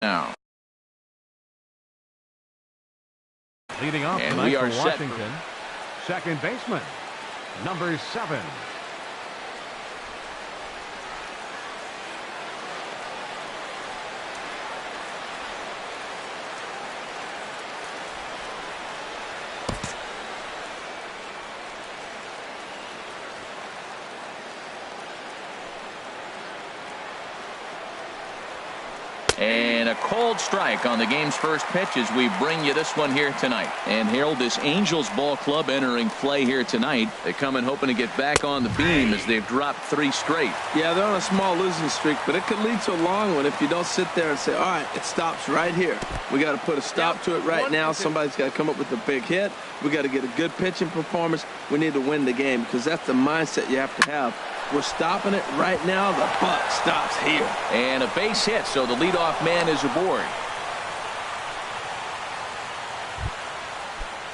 now. Leading off And tonight we are for set. Washington, second baseman, number 7. And a cold strike on the game's first pitch as we bring you this one here tonight. And Harold, this Angels ball club entering play here tonight. They come in hoping to get back on the beam as they've dropped 3 straight. Yeah, they're on a small losing streak, but it could lead to a long one if you don't sit there and say, all right, it stops right here. We got to put a stop to it right now. Somebody's got to come up with a big hit. We got to get a good pitching performance. We need to win the game because that's the mindset you have to have. We're stopping it right now. The buck stops here. And a base hit, so the leadoff man is aboard.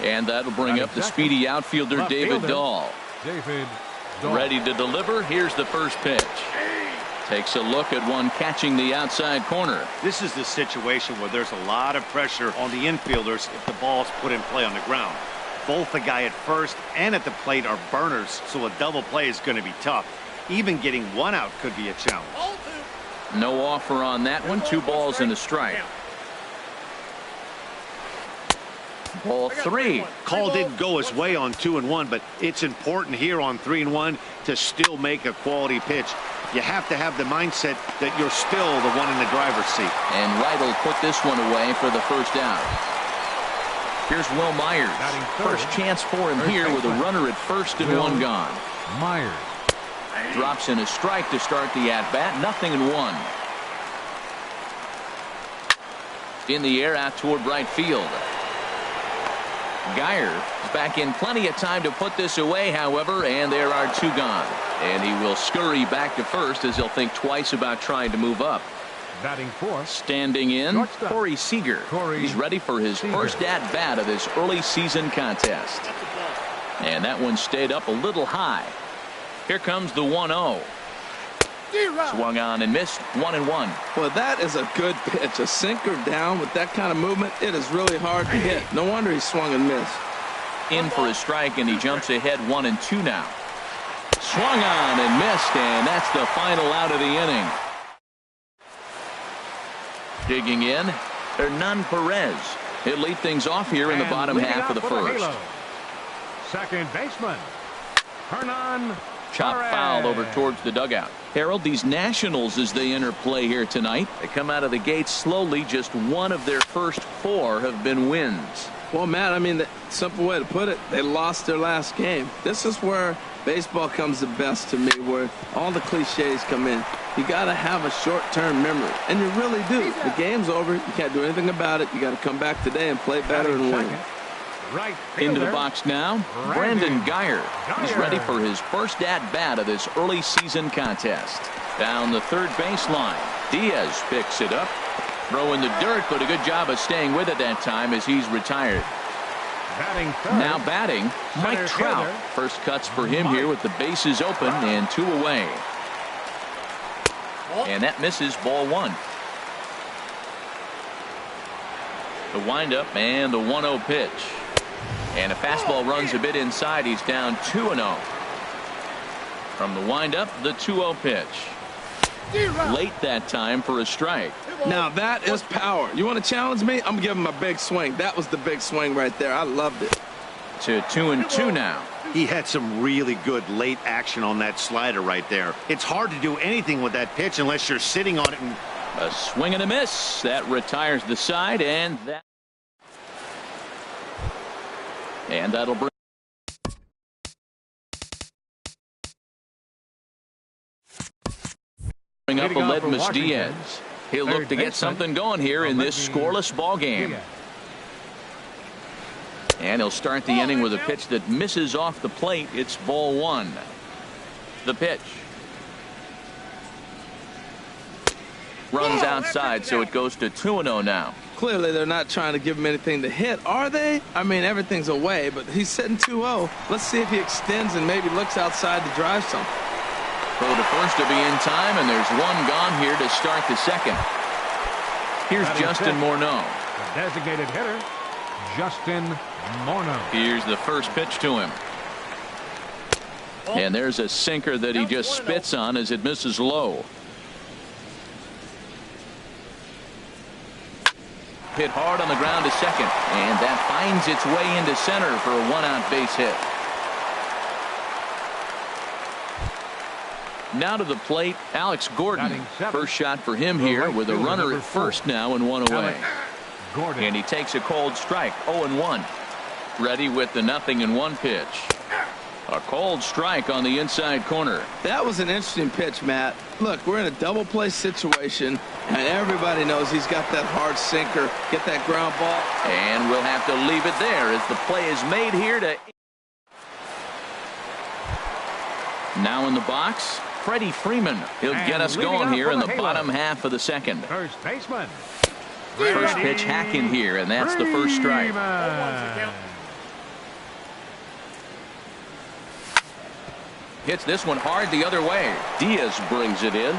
And that'll bring up the speedy outfielder David Dahl. Ready to deliver. Here's the first pitch. Takes a look at one catching the outside corner. This is the situation where there's a lot of pressure on the infielders if the ball's put in play on the ground. Both the guy at first and at the plate are burners, so a double play is going to be tough. Even getting one out could be a challenge. No offer on that one. 2 balls and a strike. Ball 3. Call didn't go his way on 2-1, but it's important here on 3-1 to still make a quality pitch. You have to have the mindset that you're still the one in the driver's seat. And Wright will put this one away for the first out. Here's Will Myers. First chance for him here with a runner at first and 1 gone. Myers drops in a strike to start the at-bat. 0-1. In the air out toward right field. Geyer is back in plenty of time to put this away, however, and there are 2 gone. And he will scurry back to first as he'll think twice about trying to move up. batting fourth. Standing in, Corey Seager. He's ready for his first at-bat of this early season contest. And that one stayed up a little high. Here comes the 1-0. Swung on and missed. 1-1. Well, that is a good pitch. A sinker down with that kind of movement, it is really hard to hit. No wonder he swung and missed. In for a strike, and he jumps ahead 1-2 now. Swung on and missed, and that's the final out of the inning. Digging in, Hernan Perez. He'll lead things off here in the bottom half of the first. Second baseman, Hernan. Chop foul over towards the dugout. Harold, these Nationals, as they enter play here tonight, they come out of the gate slowly. Just one of their first 4 have been wins. Well, Matt, I mean, the simple way to put it, they lost their last game. This is where baseball comes the best to me, where all the cliches come in. You got to have a short-term memory, and you really do. The game's over. You can't do anything about it. You got to come back today and play better and win. Right into the box now, Brandon Geyer. He's ready for his first at-bat of this early season contest. Down the third baseline, Diaz picks it up. Throw in the dirt, but a good job of staying with it that time as he's retired. Now batting, Mike Trout. First cuts for him here with the bases open and 2 away. And that misses, ball 1. The windup and the 1-0 pitch. And a fastball runs a bit inside. He's down 2-0. From the windup, the 2-0 pitch. Late that time for a strike. Now that is power. You want to challenge me? I'm giving him a big swing. That was the big swing right there. I loved it. To 2-2 now. He had some really good late action on that slider right there. It's hard to do anything with that pitch unless you're sitting on it. And a swing and a miss. That retires the side, and that'll bring up Aledmus Diaz. He'll look to get something going here in this scoreless ball game. And he'll start the inning with a pitch that misses off the plate. It's ball 1. The pitch. Runs outside, so it goes to 2-0 now. Clearly, they're not trying to give him anything to hit, are they? I mean, everything's away, but he's sitting 2-0. Let's see if he extends and maybe looks outside to drive something. Throw to first to be in time, and there's 1 gone here to start the second. Here's Justin Morneau. The designated hitter, Justin Morneau. Here's the first pitch to him. And there's a sinker that he just spits on as it misses low. Hit hard on the ground to second, and that finds its way into center for a one-out base hit. Now to the plate, Alex Gordon. First shot for him here with a runner at first now and one away. And he takes a cold strike, 0-1. Ready with the 0-1 pitch. A cold strike on the inside corner. That was an interesting pitch, Matt. Look, we're in a double play situation, and everybody knows he's got that hard sinker. Get that ground ball. And we'll have to leave it there as the play is made here to... Now in the box, Freddie Freeman. He'll get us going here in the bottom half of the second. First baseman. First pitch hacking here, and that's the first strike. Hits this one hard the other way. Diaz brings it in.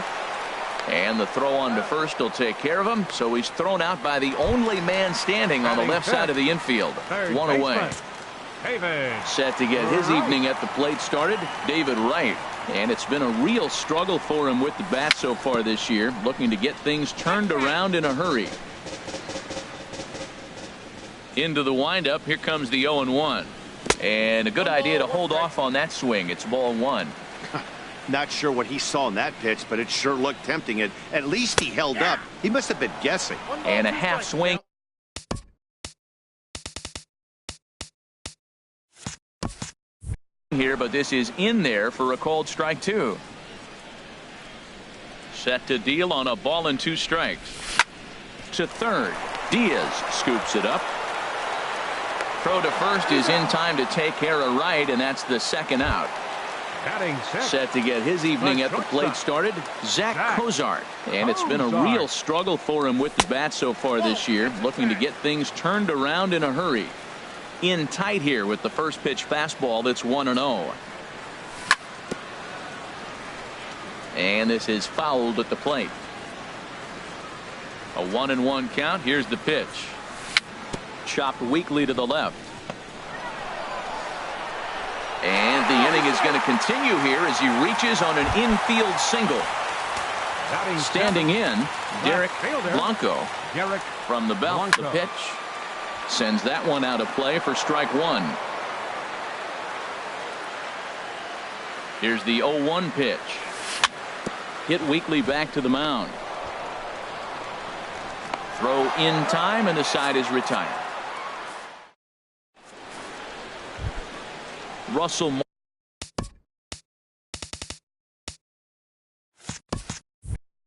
And the throw on to first will take care of him. So he's thrown out by the only man standing on the left side of the infield. One away. Set to get his evening at the plate started, David Wright. And it's been a real struggle for him with the bat so far this year. Looking to get things turned around in a hurry. Into the windup. Here comes the 0-1. And a good idea to hold off on that swing. It's ball one. Not sure what he saw in that pitch, but it sure looked tempting. At least he held up. He must have been guessing. And a half swing. Here, but this is in there for a called strike two. Set to deal on a ball and 2 strikes. To third. Diaz scoops it up. Throw to first is in time to take care of Wright, and that's the second out. Set to get his evening at the plate started, Zach Cozart. And it's been a real struggle for him with the bat so far this year, looking to get things turned around in a hurry. In tight here with the first pitch fastball that's 1-0. And this is fouled at the plate. A 1-1 count. Here's the pitch. Chopped weakly to the left. And the inning is going to continue here as he reaches on an infield single. Standing in, Derek Blanco. From the belt, the pitch. Sends that one out of play for strike one. Here's the 0-1 pitch. Hit weakly back to the mound. Throw in time, and the side is retired. Russell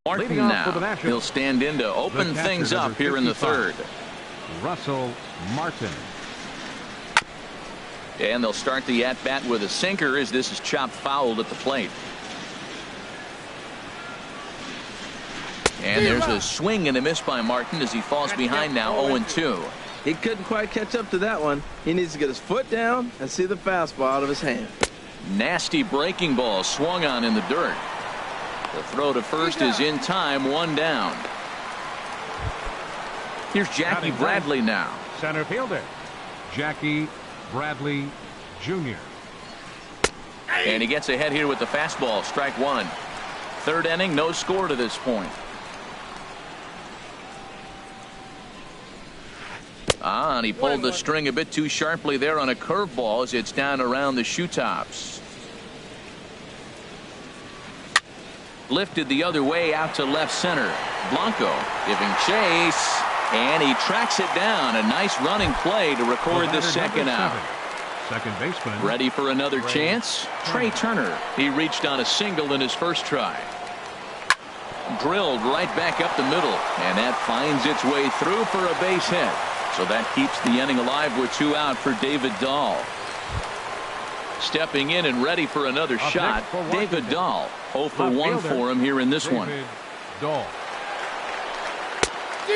Martin now. He'll stand in to open things up here in the third. Russell Martin. And they'll start the at-bat with a sinker as this is chopped fouled at the plate. And there's a swing and a miss by Martin as he falls behind now 0-2. He couldn't quite catch up to that one. He needs to get his foot down and see the fastball out of his hand. Nasty breaking ball swung on in the dirt. The throw to first is in time, 1 down. Here's Jackie Bradley now. Center fielder, Jackie Bradley Jr. And he gets ahead here with the fastball, strike one. Third inning, no score to this point. And he pulled the string a bit too sharply there on a curveball as it's down around the shoe tops. Lifted the other way out to left center. Blanco giving chase, and he tracks it down. A nice running play to record the second out. Second baseman. Ready for another chance? Trey Turner. He reached on a single in his first try. Drilled right back up the middle, and that finds its way through for a base hit. So that keeps the inning alive with 2 out for David Dahl. Stepping in and ready for another shot, David Dahl. 0 for 1 for him here in this one.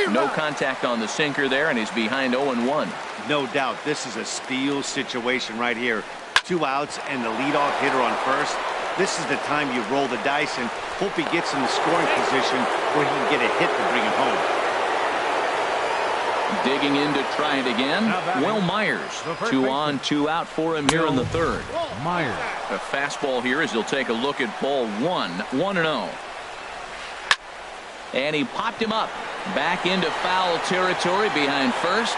No contact on the sinker there, and he's behind 0-1. No doubt this is a steal situation right here. 2 outs and the leadoff hitter on first. This is the time you roll the dice and hope he gets in the scoring position where he can get a hit to bring him home. Digging in to try it again. Will Myers. 2 on, 2 out for him here in the third. Myers. A fastball here as he'll take a look at ball 1-0. And he popped him up. Back into foul territory behind first.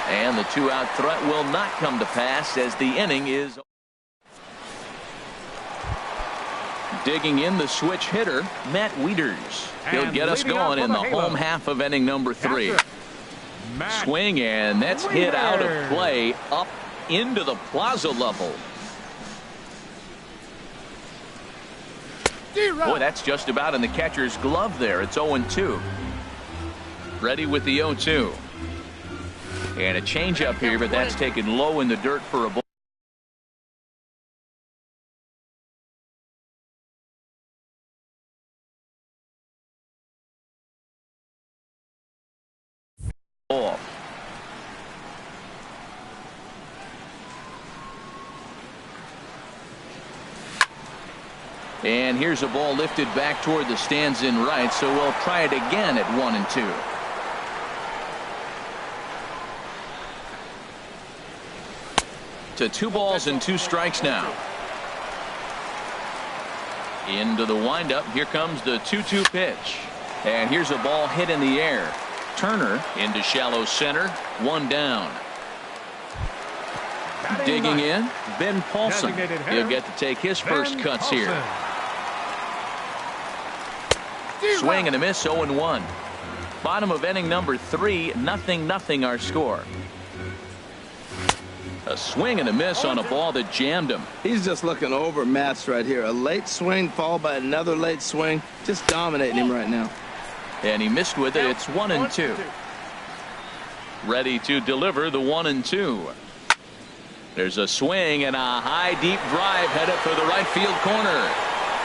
And the 2-out threat will not come to pass as the inning is. Digging in the switch hitter, Matt Wieters. He'll get us going in the home half of inning number 3. Swing, and that's hit out of play up into the plaza level. Boy, that's just about in the catcher's glove there. It's 0-2. Ready with the 0-2. And a changeup here, but that's taken low in the dirt for a ball. And here's a ball lifted back toward the stands in right, so we'll try it again at 1-2. To 2 balls and 2 strikes now. Into the windup. Here comes the 2-2 pitch. And here's a ball hit in the air. Turner into shallow center. 1 down. Digging in, Ben Paulson. He'll get to take his first cuts here. Swing and a miss, 0-1. Bottom of inning number 3, 0-0 our score. A swing and a miss on a ball that jammed him. He's just looking overmatched right here. A late swing followed by another late swing. Just dominating him right now. And he missed with it. It's 1-2. Ready to deliver the 1-2. There's a swing and a high deep drive headed for the right field corner.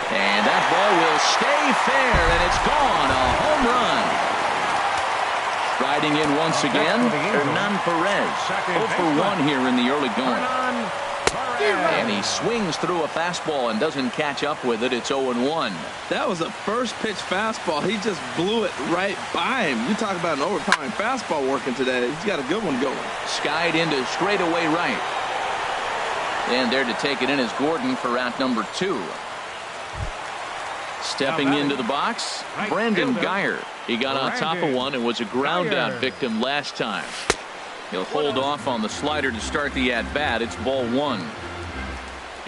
And that ball will stay fair, and it's gone. A home run. Riding in once again, Hernan Perez. 0 for 1 here in the early going. And he swings through a fastball and doesn't catch up with it. It's 0-1. That was a first pitch fastball. He just blew it right by him. You talk about an overpowering fastball working today. He's got a good one going. Skied into straightaway right. And there to take it in is Gordon for out number 2. Stepping into the box, Brandon Geyer. He got on top of one and was a ground out victim last time. He'll hold off on the slider to start the at bat. It's ball 1.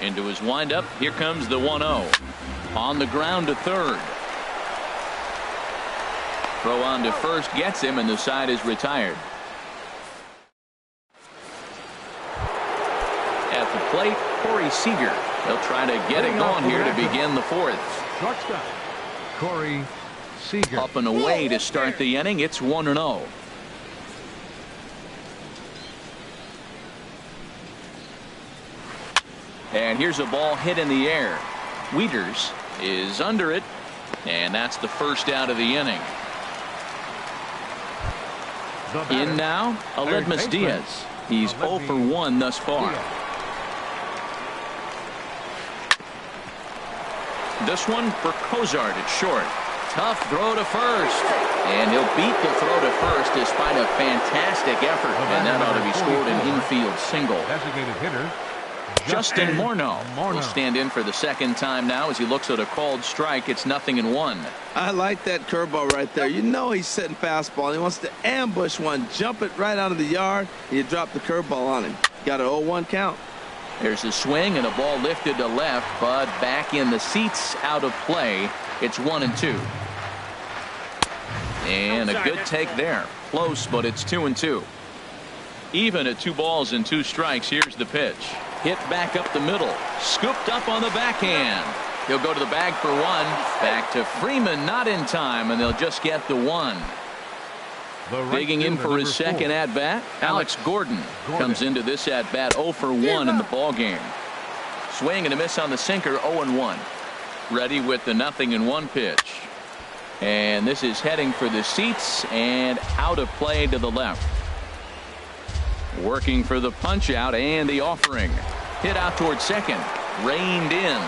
Into his windup. Here comes the 1-0. On the ground to third. Throw on to first gets him, and the side is retired. At the plate, Corey Seager. He'll try to get it going here to begin the 4th. Shortstop, Corey Seager. Up and away to start the inning. It's 1-0. And here's a ball hit in the air. Wieters is under it, and that's the first out of the inning. In now, Aledmus Diaz. He's 0 for 1 thus far. This one for Cozart at short. Tough throw to first. And he'll beat the throw to first despite a fantastic effort. And that ought to be scored an infield single. Designated hitter, Justin Morneau will stand in for the second time now as he looks at a called strike. It's 0-1. I like that curveball right there. You know he's setting fastball. He wants to ambush one, jump it right out of the yard, and you drop the curveball on him. Got an 0-1 count. There's a swing and a ball lifted to left, but back in the seats, out of play. It's 1-2. And a good take there. Close, but it's 2-2. Even at 2 balls and 2 strikes. Here's the pitch. Hit back up the middle. Scooped up on the backhand. He'll go to the bag for 1. Back to Freeman, not in time, and they'll just get the 1. Digging in for his second at-bat, Alex Gordon comes into this at-bat 0 for 1 in the ballgame. Swing and a miss on the sinker, 0-1. Ready with the 0-1 pitch. And this is heading for the seats and out of play to the left. Working for the punch-out and the offering. Hit out towards second. Reined in.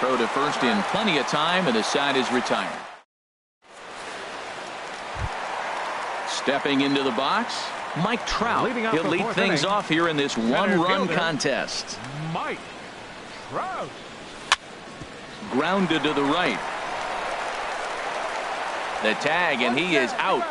Throw to first in plenty of time, and the side is retired. Stepping into the box, Mike Trout. He'll lead things off here in this one-run contest. Mike Trout. Grounded to the right. The tag, and he is out.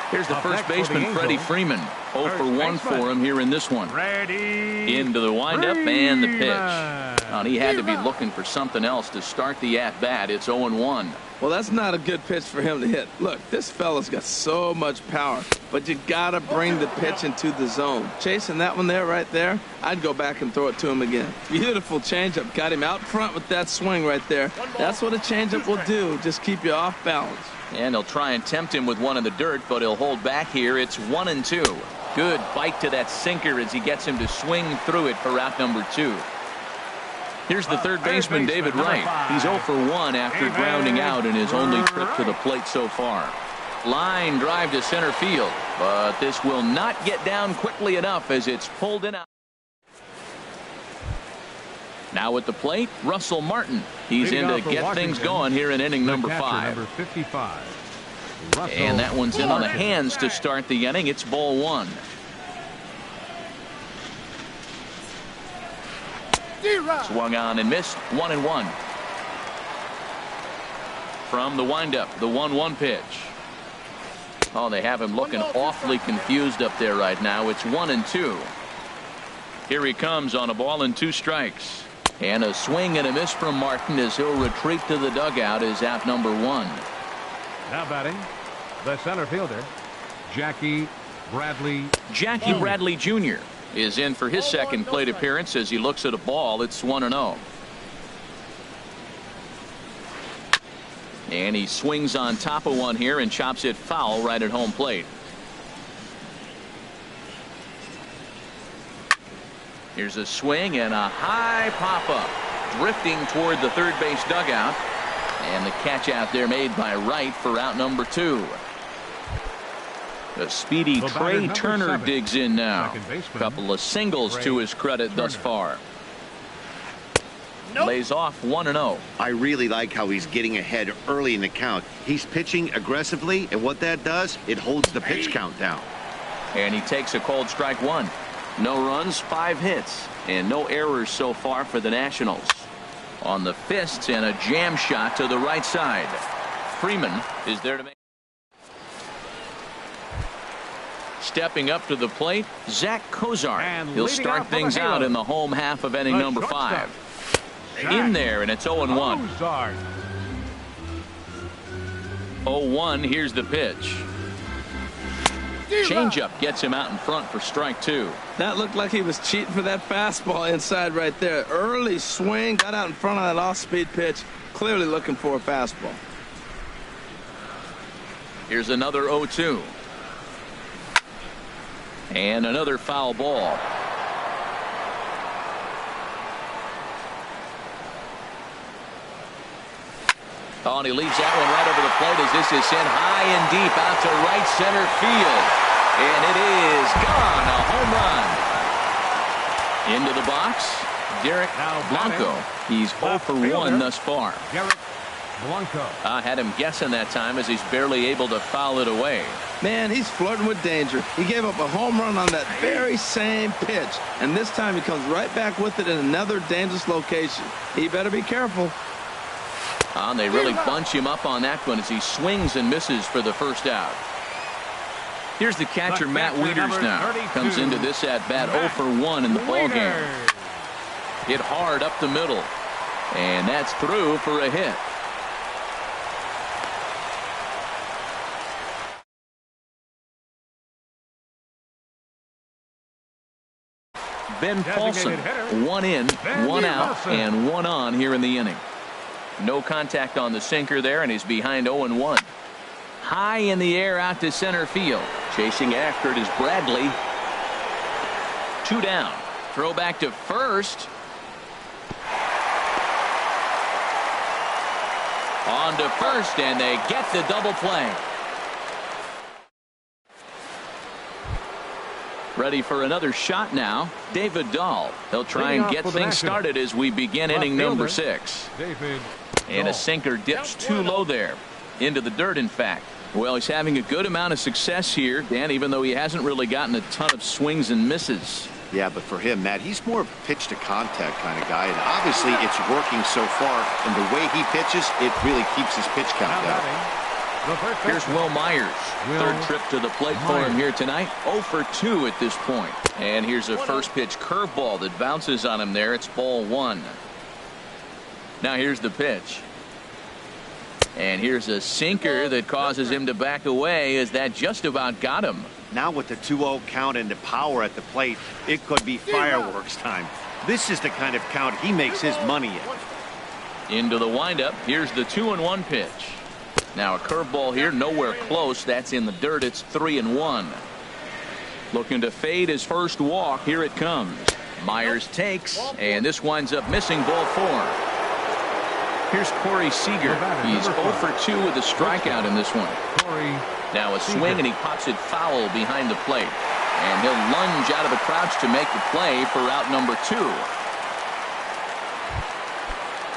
Here's the first baseman, Freddie Freeman. 0 for 1 for him here in this one. Into the windup and the pitch. And he had to be looking for something else to start the at-bat. It's 0-1. Well, that's not a good pitch for him to hit. Look, this fella's got so much power, but you got to bring the pitch into the zone. Chasing that one there, right there, I'd go back and throw it to him again. Beautiful changeup. Got him out front with that swing right there. That's what a changeup will do, just keep you off balance. And they'll try and tempt him with one in the dirt, but he'll hold back here. It's 1-2. Good bite to that sinker as he gets him to swing through it for out number 2. Here's the third baseman, David Wright. He's 0 for 1 after grounding out in his only trip to the plate so far. Line drive to center field, but this will not get down quickly enough as it's pulled in out. Now at the plate, Russell Martin. He's in to get things going here in inning number 5. Number 55. And that one's in on the hands to start the inning. It's ball 1. Swung on and missed. 1-1. From the windup, the 1-1 pitch. Oh, they have him looking awfully confused up there right now. It's 1-2. Here he comes on a ball and 2 strikes. And a swing and a miss from Martin as he'll retreat to the dugout is out number 1. Now batting, the center fielder, Jackie Bradley. Jackie Bradley Jr. is in for his second plate appearance as he looks at a ball. It's 1-0. And he swings on top of one here and chops it foul right at home plate. Here's a swing and a high pop-up. Drifting toward the third base dugout. And the catch out there made by Wright for out number 2. The speedy Trey Turner 7, digs in now. Couple of singles to his credit Turner. thus far. Lays off 1-0. I really like how he's getting ahead early in the count. He's pitching aggressively, and what that does, it holds the pitch count down. And he takes a cold strike 1. No runs, 5 hits, and no errors so far for the Nationals. On the fists and a jam shot to the right side. Freeman is there to make. Stepping up to the plate, Zach Kozar. He'll start things out in the home half of inning number 5. In there, and it's 0-1. 0-1, here's the pitch. Changeup gets him out in front for strike 2. That looked like he was cheating for that fastball inside right there. Early swing, got out in front of that off-speed pitch. Clearly looking for a fastball. Here's another 0-2. And another foul ball. Oh, and he leaves that one right over the plate as this is sent high and deep out to right center field. And it is gone. A home run. Into the box, Derek Blanco. He's 0 for 1 thus far. Derek Blanco. I had him guessing that time as he's barely able to foul it away. Man, he's flirting with danger. He gave up a home run on that very same pitch. And this time he comes right back with it in another dangerous location. He better be careful. And they really bunch him up on that one as he swings and misses for the first out. Here's the catcher, Matt Wieters now. Comes into this at-bat 0 for 1 in the ballgame. Hit hard up the middle. And that's through for a hit. Ben Paulson, 1 in, 1 out, and 1 on here in the inning. No contact on the sinker there, and he's behind 0-1. High in the air out to center field. Chasing after it is Bradley. 2 down. Throw back to first. On to first, and they get the double play. Ready for another shot now, David Dahl. He'll try and get things started as we begin inning number 6. David And a sinker dips too low there. Into the dirt, in fact. Well, he's having a good amount of success here, Dan, even though he hasn't really gotten a ton of swings and misses. Yeah, but for him, Matt, he's more of a pitch-to-contact kind of guy, and obviously it's working so far, and the way he pitches, it really keeps his pitch count down. Here's Will Myers. Third trip to the plate for him here tonight. 0 for 2 at this point. And here's a first pitch curveball that bounces on him there. It's ball 1. Now here's the pitch. And here's a sinker that causes him to back away, as that just about got him. Now with the 2-0 count and the power at the plate, it could be fireworks time. This is the kind of count he makes his money in. Into the windup. Here's the 2-1 pitch. Now a curveball here, nowhere close. That's in the dirt. It's 3-1. Looking to fade his first walk. Here it comes. Myers takes, and this winds up missing, ball 4. Here's Corey Seager. He's 0 for 2 with a strikeout in this one. Now a swing, and he pops it foul behind the plate. And he'll lunge out of the crouch to make the play for out number 2.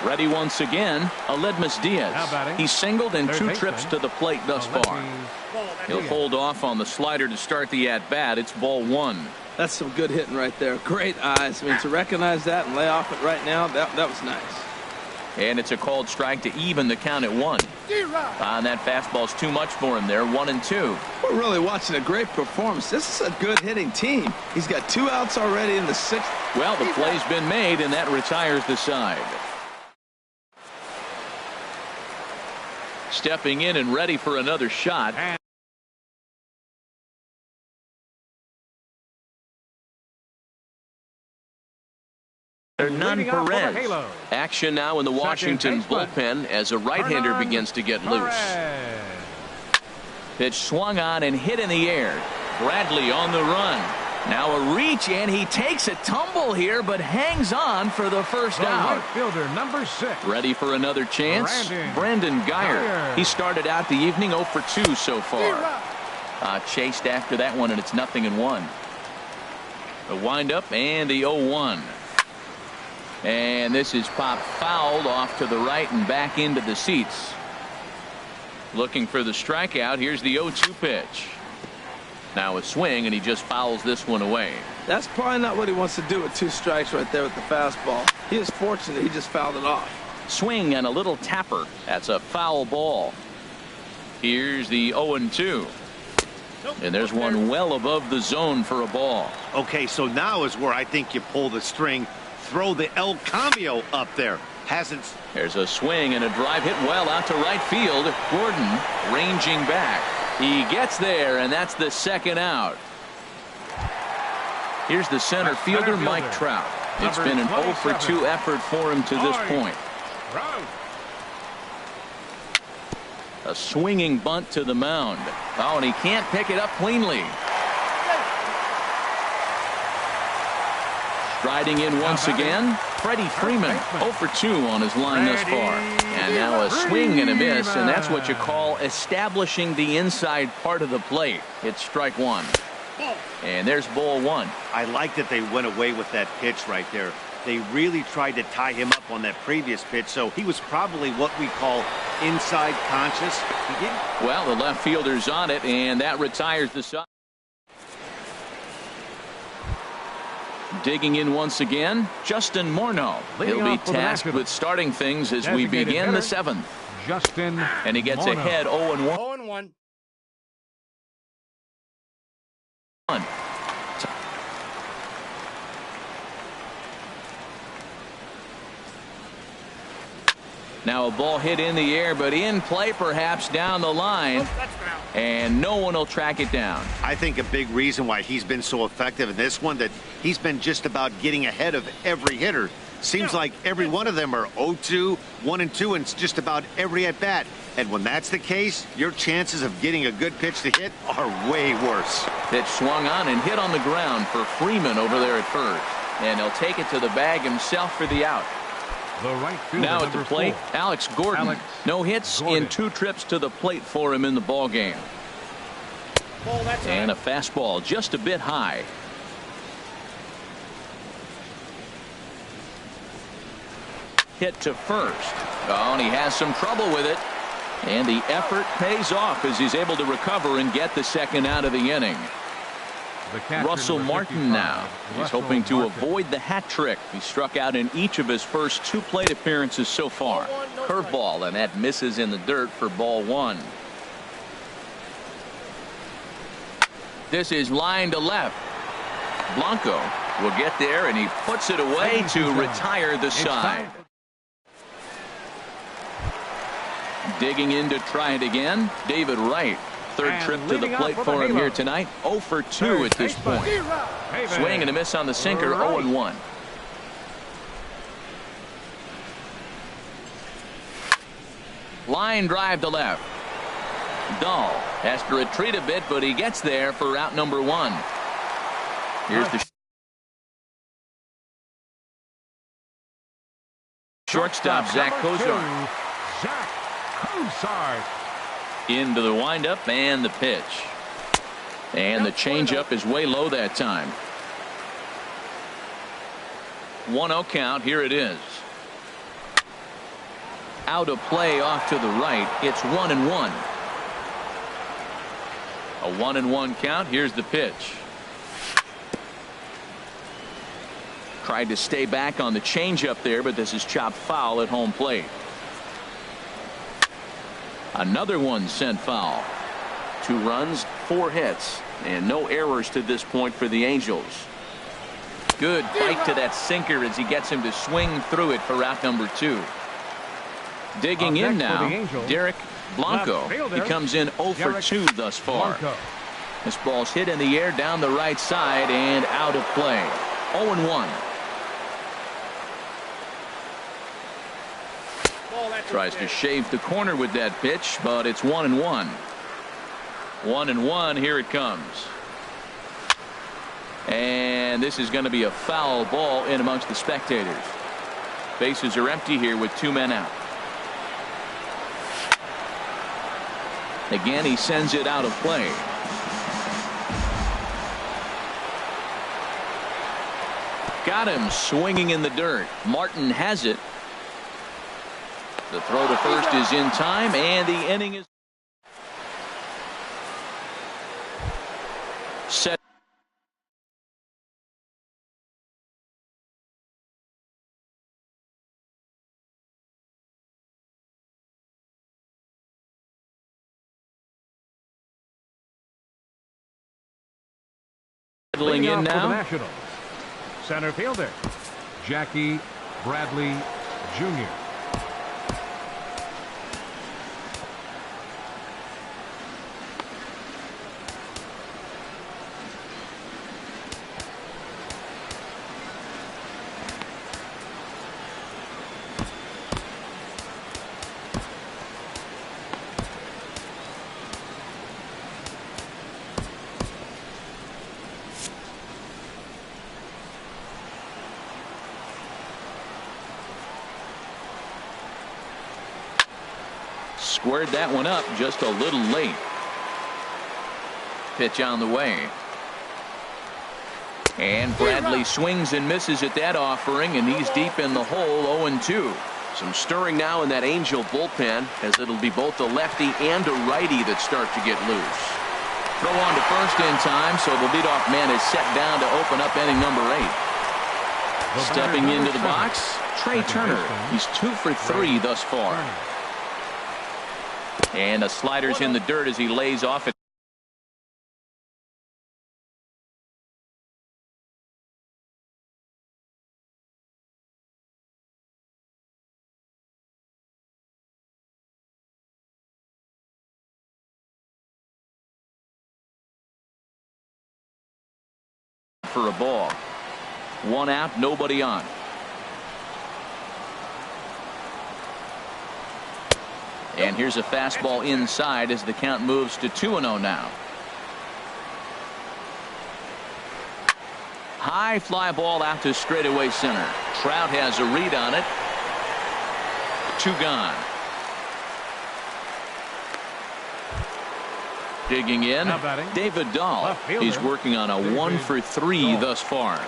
Ready once again, Aledmus Diaz. He's singled in 2 trips to the plate thus far. He'll hold off on the slider to start the at-bat. It's ball 1. That's some good hitting right there. Great eyes. I mean, to recognize that and lay off it right now, that was nice. And it's a called strike to even the count at 1. And that fastball's too much for him there. 1-2. We're really watching a great performance. This is a good hitting team. He's got 2 outs already in the 6th. Well, the play's been made, and that retires the side. Stepping in and ready for another shot. Hernan Perez. Action now in the Washington bullpen as a right-hander begins to get loose. Pitch swung on and hit in the air. Bradley on the run. Now a reach, and he takes a tumble here, but hangs on for the first out. Right fielder, number 6. Ready for another chance? Brandon Guyer. He started out the evening 0 for 2 so far. Chased after that one, and it's 0-1. The windup and the 0-1. And this is popped fouled off to the right and back into the seats. Looking for the strikeout. Here's the 0-2 pitch. Now a swing, and he just fouls this one away. That's probably not what he wants to do with 2 strikes right there with the fastball. He is fortunate he just fouled it off. Swing and a little tapper. That's a foul ball. Here's the 0-2. And there's one well above the zone for a ball. Okay, so now is where I think you pull the string. Throw the El Cambio up there. Hasn't. There's a swing and a drive hit well out to right field. Gordon ranging back. He gets there, and that's the 2nd out. Here's the center fielder, Mike Trout. It's been an 0 for 2 effort for him to this point. A swinging bunt to the mound. Oh, and he can't pick it up cleanly. Striding in once again, Freddie Freeman, 0 for 2 on his line thus far. And now a swing and a miss, and that's what you call establishing the inside part of the plate. It's strike 1. And there's ball 1. I like that they went away with that pitch right there. They really tried to tie him up on that previous pitch, so he was probably what we call inside conscious. He didn't. Well, the left fielder's on it, and that retires the side. Digging in once again, Justin Morneau. He'll be tasked with starting things as we begin the 7th. Justin and he gets ahead 0-1. 0-1. Now a ball hit in the air, but in play perhaps down the line. And no one will track it down. I think a big reason why he's been so effective in this one, that he's been just about getting ahead of every hitter. Seems like every one of them are 0-2, 1-2, and just about every at-bat. And when that's the case, your chances of getting a good pitch to hit are way worse. Pitch swung on and hit on the ground for Freeman over there at first. And he'll take it to the bag himself for the out. The right fielder, now at the plate, 4. Alex Gordon. No hits in 2 trips to the plate for him in the ball game. And a fastball just a bit high. Hit to first. Oh, and he has some trouble with it. And the effort pays off as he's able to recover and get the second out of the inning. Russell Martin now. He's hoping to avoid the hat trick. He struck out in each of his first 2 plate appearances so far. Curveball, and that misses in the dirt for ball 1. This is line to left. Blanco will get there, and he puts it away to retire the side. Digging in to try it again, David Wright. Third trip to the plate for him here tonight. 0 for 2 at this point. Swing and a miss on the sinker, 0-1. Line drive to left. Dahl has to retreat a bit, but he gets there for out number 1. Here's the shortstop, Zach Kozar. Into the windup and the pitch. And the changeup is way low that time. 1-0 count. Here it is. Out of play off to the right. It's 1-1. A 1-1 count. Here's the pitch. Tried to stay back on the changeup there, but this is chopped foul at home plate. Another one sent foul. 2 runs, 4 hits, and no errors to this point for the Angels. Good bite to that sinker as he gets him to swing through it for out number 2. Digging in now, Derek Blanco. He comes in 0 for 2 thus far. This ball's hit in the air down the right side and out of play. 0-1. Tries to shave the corner with that pitch, but it's 1-1. 1-1. Here it comes. And this is going to be a foul ball in amongst the spectators. Bases are empty here with 2 men out. Again, he sends it out of play. Got him swinging in the dirt. Martin has it. The throw to first is in time, and the inning is set. Settling in now. Center fielder Jackie Bradley Jr. Squared that one up just a little late. Pitch on the way. And Bradley swings and misses at that offering, and he's deep in the hole, 0-2. Some stirring now in that Angel bullpen, as it'll be both a lefty and a righty that start to get loose. Throw on to first in time, so the leadoff man is set down to open up inning number 8. Stepping into the box, Trey Turner. He's 2 for 3 thus far. And a slider's in the dirt as he lays off it. For a ball. 1 out, nobody on. And here's a fastball inside as the count moves to 2-0 now. High fly ball out to straightaway center. Trout has a read on it. 2 gone. Digging in, David Dahl. He's working on a 1 for 3 thus far.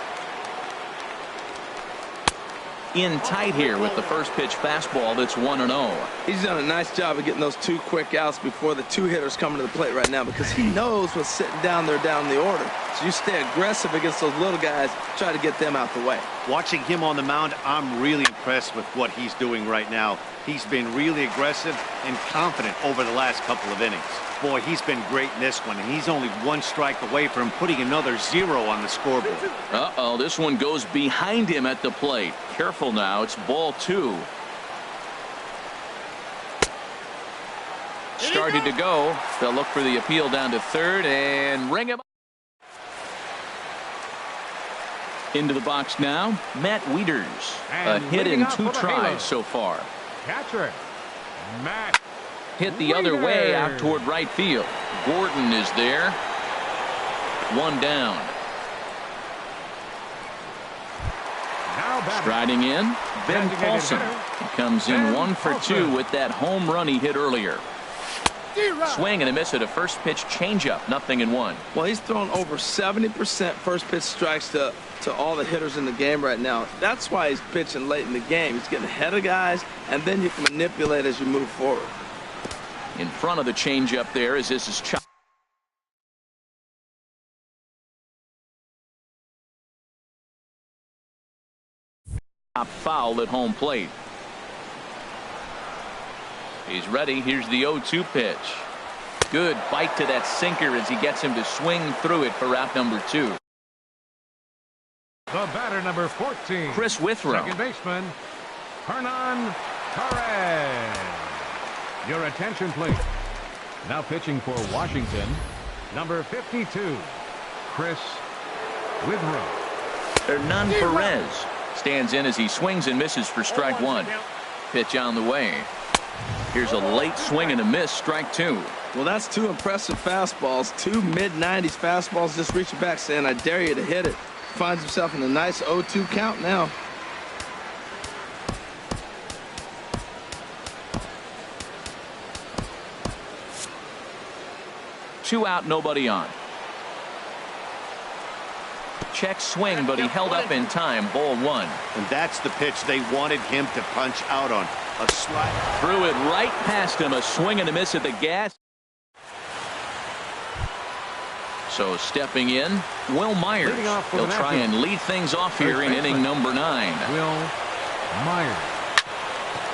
in tight here with the first pitch fastball that's 1-0. He's done a nice job of getting those 2 quick outs before the 2 hitters coming to the plate right now because he knows what's sitting down there down the order. So you stay aggressive against those little guys, try to get them out the way. Watching him on the mound, I'm really impressed with what he's doing right now. He's been really aggressive and confident over the last couple of innings. Boy, he's been great in this one, and he's only 1 strike away from putting another 0 on the scoreboard. Uh-oh, this one goes behind him at the plate. Careful now, it's ball 2. Started to go. They'll look for the appeal down to third and ring him up. Into the box now, Matt Wieters. A hit in 2 tries so far. Catcher, Matt. Hit the other way out toward right field. Gordon is there. 1 down. Striding in, Ben Paulson. He comes in 1 for 2 with that home run he hit earlier. Swing and a miss at a first pitch changeup. 0-1. Well, he's thrown over 70% first pitch strikes to all the hitters in the game right now. That's why he's pitching late in the game. He's getting ahead of guys, and then you can manipulate as you move forward. In front of the changeup there as this is chopped. Foul at home plate. He's ready. Here's the 0-2 pitch. Good bite to that sinker as he gets him to swing through it for out number 2. The batter, number 14. Chris Withrow. Second baseman, Hernan Torres. Your attention, please. Now pitching for Washington, number 52, Chris Withrow. Hernan Torres stands in as he swings and misses for strike 1. Pitch on the way. Here's a late swing and a miss, strike 2. Well, that's 2 impressive fastballs, 2 mid-90s fastballs just reaching back saying, I dare you to hit it. Finds himself in a nice 0-2 count now. Two out, nobody on. Check swing, but he held up in time. Ball 1. And that's the pitch they wanted him to punch out on. A slide. Threw it right past him. A swing and a miss at the gas. So stepping in, Will Myers. He'll try and lead things off here in inning number 9. Will Myers.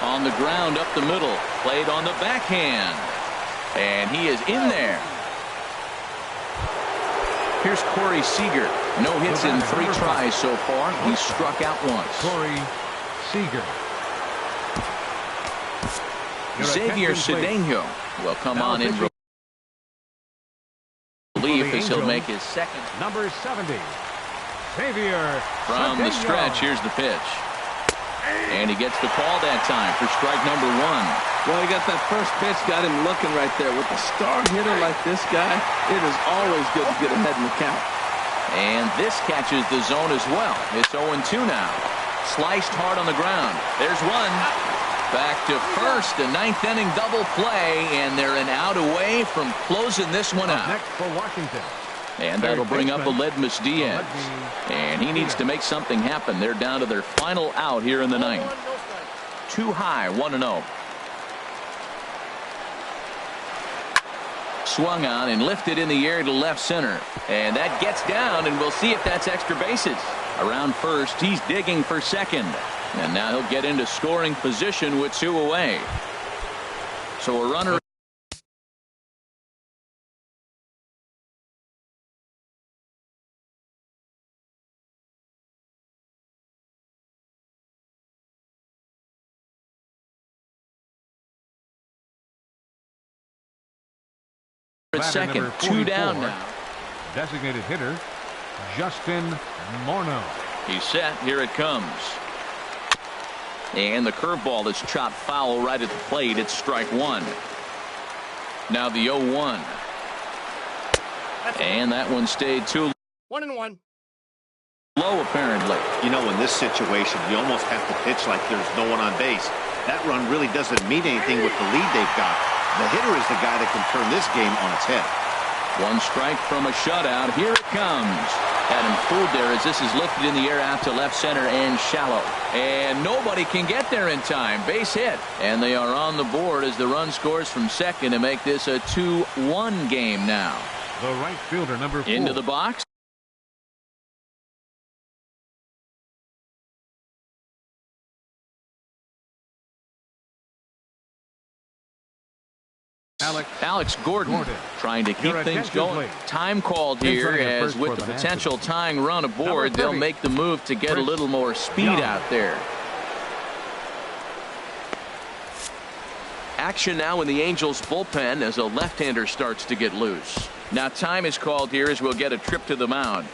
On the ground up the middle. Played on the backhand. And he is in there. Here's Corey Seager. No hits in 3 tries so far. He's struck out once. Corey Seager. Xavier Cedeno will come on in relief as he'll make his second. Number 70, Xavier From the stretch, here's the pitch. And he gets the call that time for strike number 1. Well, he got that first pitch, got him looking right there. With a star hitter like this guy, it is always good to get ahead in the count. And this catches the zone as well. It's 0-2 now. Sliced hard on the ground. There's one. Back to first, a 9th inning double play, and they're an out away from closing this one out. Next for Washington. And that'll bring up Aledmus Diaz. And he needs to make something happen. They're down to their final out here in the 9th. Too high, 1-0. Swung on and lifted in the air to left center. And that gets down, and we'll see if that's extra bases. Around first, he's digging for second. And now he'll get into scoring position with 2 away. So a runner. Second, 2 down now. Designated hitter, Justin Morneau. He's set. Here it comes. And the curveball is chopped foul right at the plate. It's strike 1. Now the 0-1. And that one stayed too 1-1. low, apparently. You know, in this situation, you almost have to pitch like there's no one on base. That run really doesn't mean anything with the lead they've got. The hitter is the guy that can turn this game on its head. One strike from a shutout. Here it comes. Had him fooled there as this is lifted in the air out to left center and shallow. And nobody can get there in time. Base hit. And they are on the board as the run scores from second to make this a 2-1 game now. The right fielder, number 4. Into the box. Alex Gordon trying to keep things going. Time called here as with the potential tying run aboard, they'll make the move to get a little more speed out there. Action now in the Angels bullpen as a left-hander starts to get loose. Now time is called here as we'll get a trip to the mound.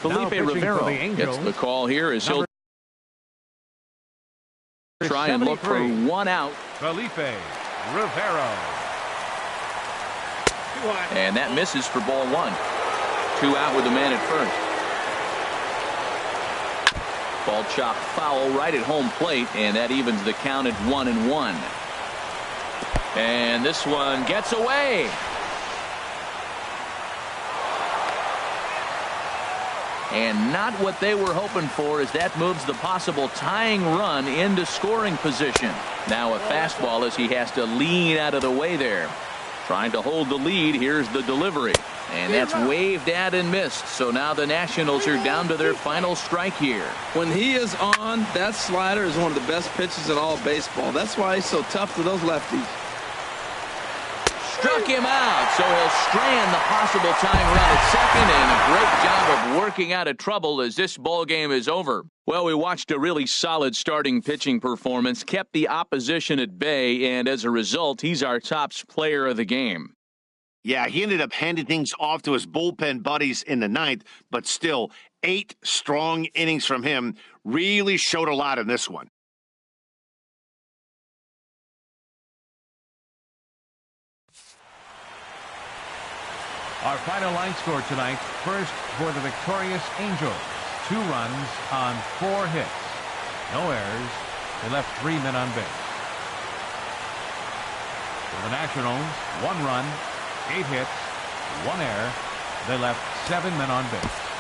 Felipe Rivero gets the call here as he'll try and look for one out. Felipe Rivero. And that misses for ball 1. 2 out with the man at first. Ball chopped foul right at home plate, and that evens the count at 1-1. And this one gets away. And not what they were hoping for, as that moves the possible tying run into scoring position. Now a fastball as he has to lean out of the way there. Trying to hold the lead. Here's the delivery. And that's waved at and missed. So now the Nationals are down to their final strike here. When he is on, that slider is one of the best pitches in all of baseball. That's why he's so tough to those lefties. Struck him out, so he'll strand the possible tying run at second, and a great job of working out of trouble as this ball game is over. Well, we watched a really solid starting pitching performance, kept the opposition at bay, and as a result, he's our top player of the game. Yeah, he ended up handing things off to his bullpen buddies in the 9th, but still, 8 strong innings from him really showed a lot in this one. Our final line score tonight. First for the victorious Angels. 2 runs on 4 hits. No errors. They left 3 men on base. For the Nationals, 1 run, 8 hits, 1 error. They left 7 men on base.